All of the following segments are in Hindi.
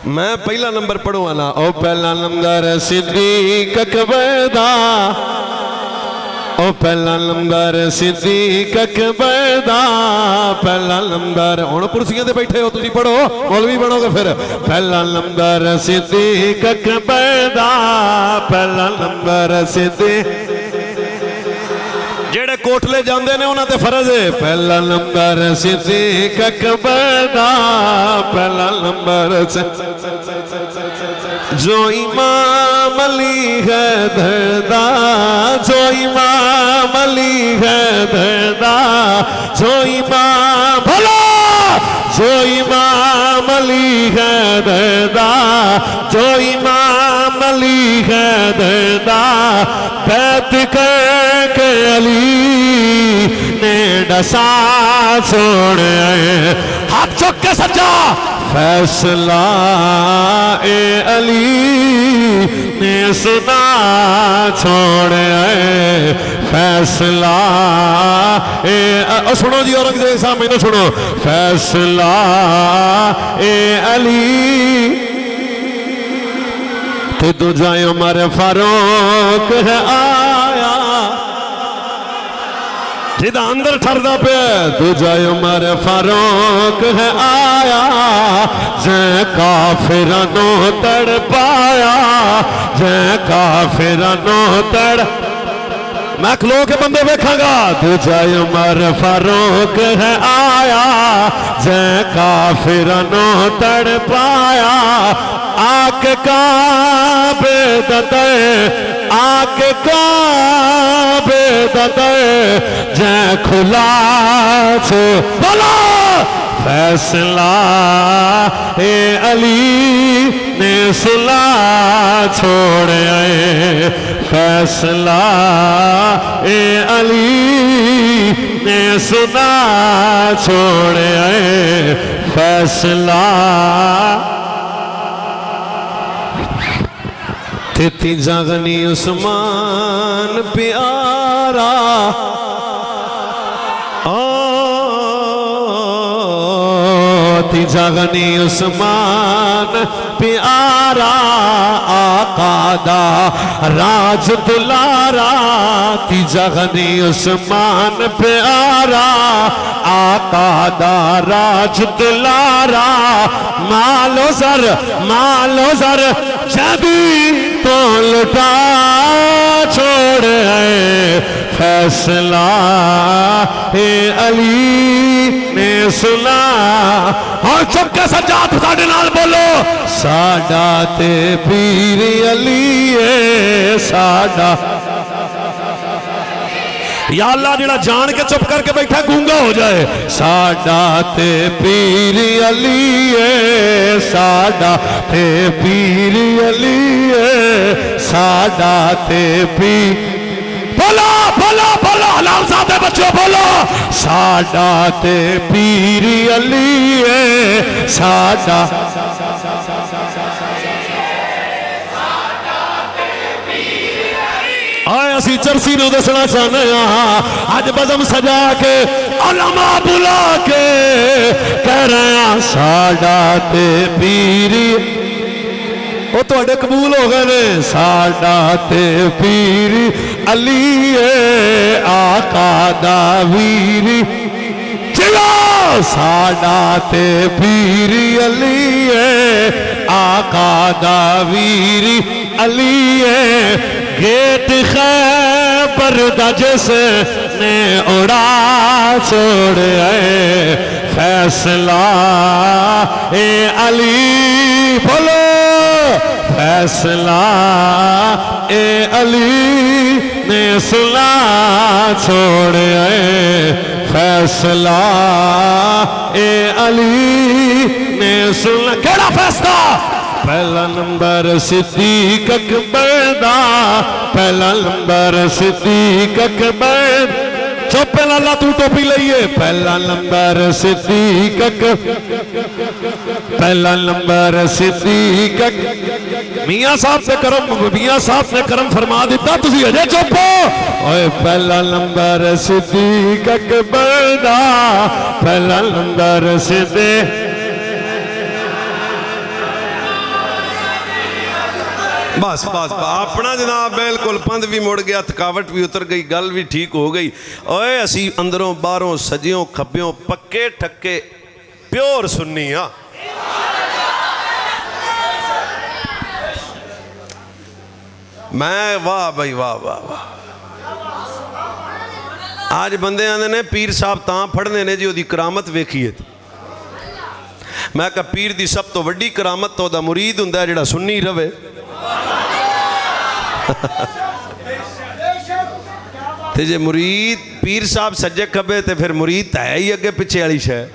मैं पहला नंबर पढ़ूँ ना। ओ पहला नंबर सिद्दीक अकबर दा, ओ पहला नंबर सिद्दीक अकबर दा, पहला नंबर। हुण कुर्सियां ते बैठे हो तुसीं पढ़ो, मौलवी बनोगे फिर। पहला नंबर सिद्दीक अकबर दा, पहला नंबर सिद्दीक। जेड़े कोटले जाते ने उन्हां ते फर्ज है। पहला नंबर सिद्दीक अकबर दा, पहला नंबर जो इमाम अली है दरदा, जो इमाम अली है दरदा, जो इमाम भला, जो इमाम अली है दरदा, जो इमाम अली है दरदा, बैत करके अली ने डसा छोड़े। हाथ चुक के सच्चा फैसला ए अली ने सुना छोड़े। फैसला ए सुनो जी औरंगजेब साहब मैंने सुनो। फैसला ए अली ते दूजा उमर फारूक है आया, जिदा अंदर ठरदा पे। दूजा उमर फारूक है आया, जै काफिरानो तड़ पाया, जै काफिरानो तड़। मैं खलो के बंदे वेखांगा। दूजा उमर फारूक है आया, जै काफिरानो तड़ पाया, आके काबे ददे, आके काबे ददे, जै खुला छो बोलो। फैसला ए अली ने सुला छोड़े। फैसला ए अली ने सुना छोड़े। फैसला तेती जागनी उस्मान प्यारा, जागनी उस्मान प्यारा, आका दा राज दुलारा। ती जागनी उस्मान प्यारा, आका दा राज दुलारा। मालो जर जदी तो लुटा छोड़े। फैसला हे अली ने सुना। और चुपके सजाद साडे नाल बोलो। साडा ते पीर अली है साडा। या अल्लाह जेड़ा जान के चुप करके बैठा गूंगा हो जाए। साडा ते पीर अली है साडा, ते पीर अली है साडा, ते पीर। बोलो बोलो बोलो हलाल साहब दे बच्चों बोलो। साडा ते पीर अली है साडा। आए असी चरसी नूं दसना चाहते हैं। अज बज़म सजा के उलमा बुला के कह रहे हैं साडा ते पीर। वो तुहाडे कबूल हो गए ने। साडा ते पीर अली है आका दा वीर। चलो साडा ते पीर अली है आका दा वीर अली है। गेट खैबर दा जिसने उड़ा छोड़े। फैसला ए अली बोलो। फैसला ए अली ने सुना छोड़े। फैसला ए अली ने सुना। केड़ा फैसला? पहला नंबर सिद्दीक अकबर दा, पहला नंबर सिद्दीक अकबर। चुप पहला ला तू टोपी लइए। पहला नंबर सिद्दीक पहला नंबर सिद्दीक। मियां साहब से करम, मियां साहब ने करम फरमा दिता, तुसी अजे चुप हो। ओए पहला नंबर सिद्दीक अकबर दा, पहला नंबर सिद्दीक। बस बस अपना जनाब बिल्कुल पंध भी मुड़ गया, थकावट भी उतर गई, गल भी ठीक हो गई। ओए असी अंदरों बाहरों सजियों खब्बियों पक्के ठक्के प्योर सुन्नी हाँ। मैं वाह भाई वाह वाह वाह। आज बंदे आंदे ने पीर साहब तां फड़ने ने जी ओदी करामत वेखीए। मैं कहा पीर दी सब तो वड्डी करामत तो ओदा मुरीद हुंदा है जिहड़ा सुन्नी रवे। ते जे मुरीद पीर साहब सज्जे खब्बे ते फिर मुरीद तो है ही अगे पिछे वाली शय।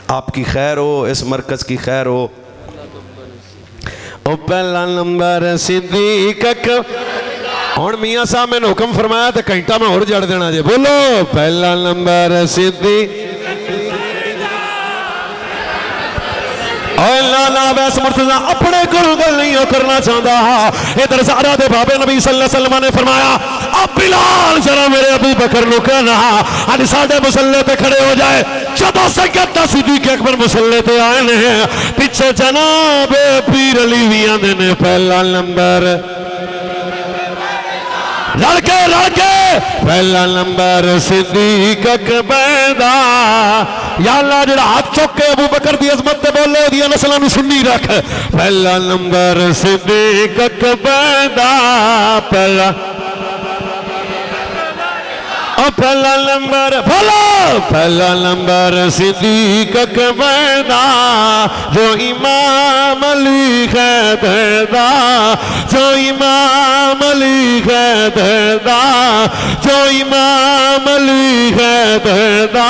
आपकी खैर हो, इस मरकज की खैर हो। ओ पहला नंबर सिद्दीक हुण मियाँ साहब मैंने हुक्म फरमाया तो घंटा मैं होर जड़ देना जे। बोलो पहला नंबर सिद्दीक। अपने गुरु गल नहीं करना चाहता। इधर सारा दे बाबे नबी सल्लल्लाहु अलैहि वसल्लम ने फरमाया अब बिलाल जरा मेरे अबू बकर नु कहना अज साडे मुसल्ले पे खड़े हो जाए। जदों सैयदना सिद्दीक अकबर मुसल्ले पे आए ने पीछे जनाब पीर अली भी आंदे ने पहला नंबर लड़के पहला नंबर सिद्दीक अकबर दा। या अल्लाह जिहड़ा हाथ चुक के अबू बकर दी अजमत ते बोले ओदियां नस्लां नूं सुन्नी रख। पहला नंबर सिद्दीक अकबर दा। पहला नंबर बोलो पहला नंबर सिद्दीक अकबर दा। जो इमाम अली हैदर दा, जो इमाम अली हैदर दा, जो इमाम अली हैदर दा,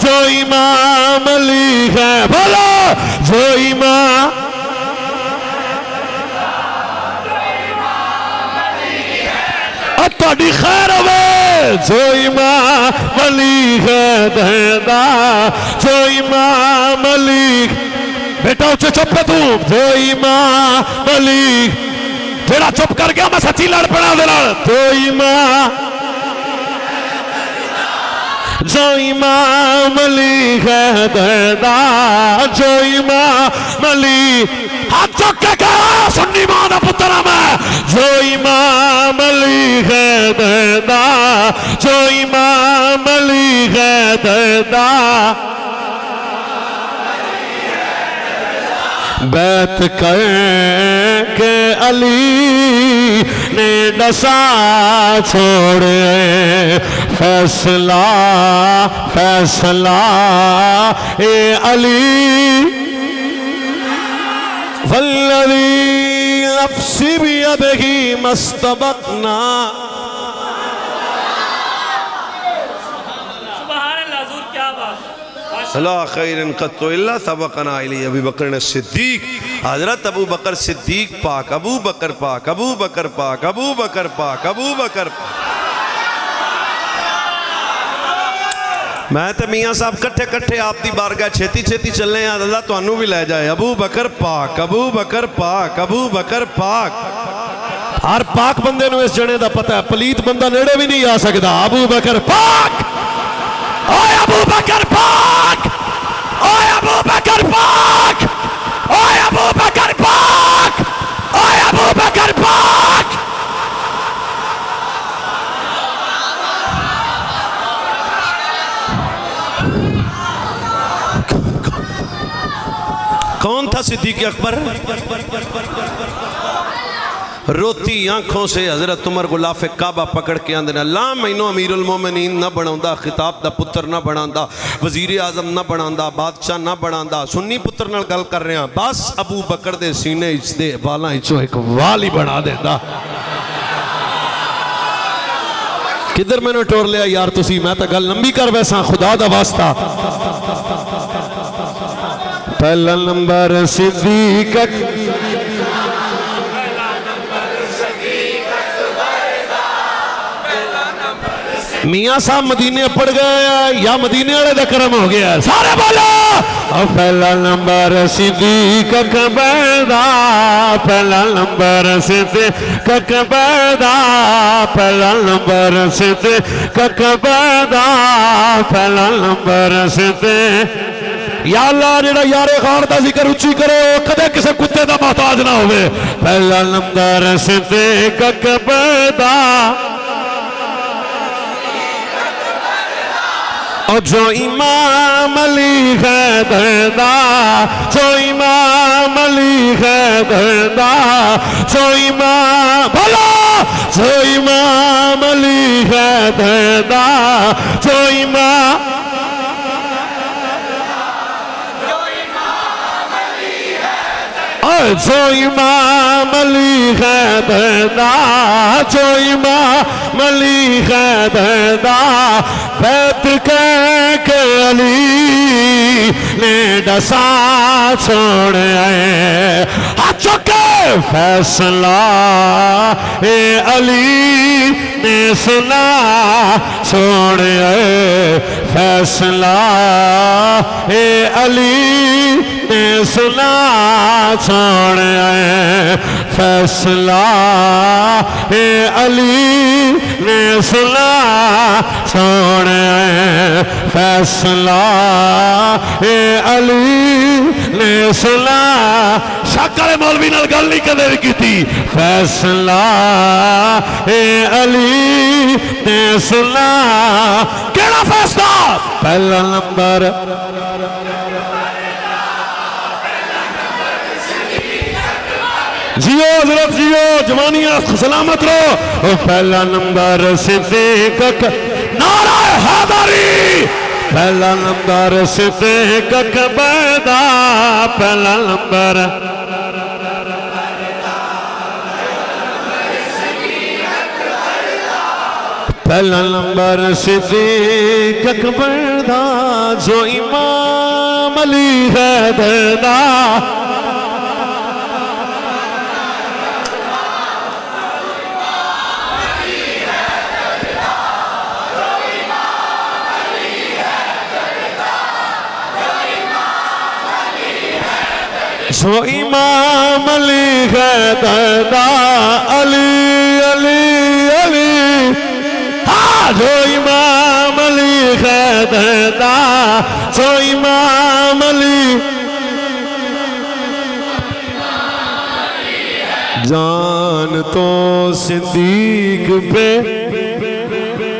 जो इमाम अली है बोलो जो इमाम थोड़ी खैर होवे। जो इमाम अली हैदर दा, जो इमाम अली बेटा उच्चे चुप कर तू। जो इमाम अली जेड़ा चुप कर गया मैं सच्ची लड़ पड़ा दे नाल। जो इमाम अली हैदर दा, जो इमाम अली हाथ चुक के कहा सुन्नी मां दा पुत्र मैं। जो इमाम अली हैदर दा, जो इमाम अली हैदर दा। बैत कर के अली ने डसा छोड़े फैसला फैसला ए अली वल्लज़ी नफ्सी बियदिही मस्तबकना। ला खैरन क़त्तु इल्ला सबक़ना इलैहि अबू बकर सिद्दीक। हज़रत अबू बकर सिद्दीक पाक, अबू बकर पाक, अबू बकर पाक, अबू बकर पाक, अबू बकर पाक। मैं तो मियाँ साहब कट्ठे कट्ठे आपकी बारगाह छेती छेती चलने अल्लाह तुहानू भी लै जाए। अबू बकर पाक, अबू बकर पाक, अबू बकर पाक। हर पाक बंदे नूं इस जने दा पता है, पलीत बंदा नेड़े भी नहीं आ सकता। अबू बकर पाक, ओए अबू बकर पाक, ओए अबू बकर पाक, ओए अबू बकर पाक, ओए अबू बकर पाक। कौन था सिद्दीक अकबर? रोती आंखों से हजरत उमर गुलाफे काबा पकड़ के आंदे ने अल्लाह मैनू अमीरुल मोमिनीन ना बनांदा, खिताब दा पुत्र ना बनांदा, वजीर आजम ना बनांदा, बादशाह ना बनांदा। सुन्नी पुत्र नाल गल कर रहे हैं। बस अबू बकर दे सीने दे वालां चों एक वाल ही बना देंदा। किधर मैंने टोर लिया यार तुसी? मैं तो गल लंबी कर बैसा, खुदा दा वास्ता। पहला नंबर सिद्दीक मियाँ साहब मदीने पड़ गए या मदीने वाले का करम हो गया? सारे बोलो। और पहला नंबर सिद्दीक अकबर दा, पहला नंबर सिद्दीक अकबर दा, पहला नंबर सिद्दीक अकबर दा, पहला नंबर सिद्दीक या अल्लाह जेड़ा यारे खान दा जिक्र उच्ची करे वो कदे किसी कुत्ते दा मोहताज ना होवे। पहला नंबर सिद्दीक अकबर दा जो इमाम अली हैदर दा, जो इमाम अली हैदर दा, जो इमाम बोलो, जो इमाम अली हैदर दा, जो इमाम जो इमाम अली हैदर दा, जो इमाम अली हैदर दा, बैत के अली ने डसा छोड़े हाथ चुके फैसला ए अली ने सुना छोड़े फैसला ए अली ने सुना छोड़े फैसला ए अली ने सुना छोड़े फैसला ए अली ने सुना। शाकाले मौलवी नाल गल नहीं कदे भी कीती। फैसला ए अली ने सुना। केड़ा फैसला? पहला नंबर जियो हजरत जियो, जवानिया सलामत रहो। पहला नंबर सिद्दीक नारा हैदरी, पहला नंबर सिद्दीक अकबर दा, पहला नंबर पहला नंबर सिद्दीक अकबर दा, जो इमाम अली हैदर दा, जो इमाम अली हैदर दा, अली अली अली, हाँ जो इमाम अली हैदर दा, जो इमाम अली जान तो सिद्दीक पे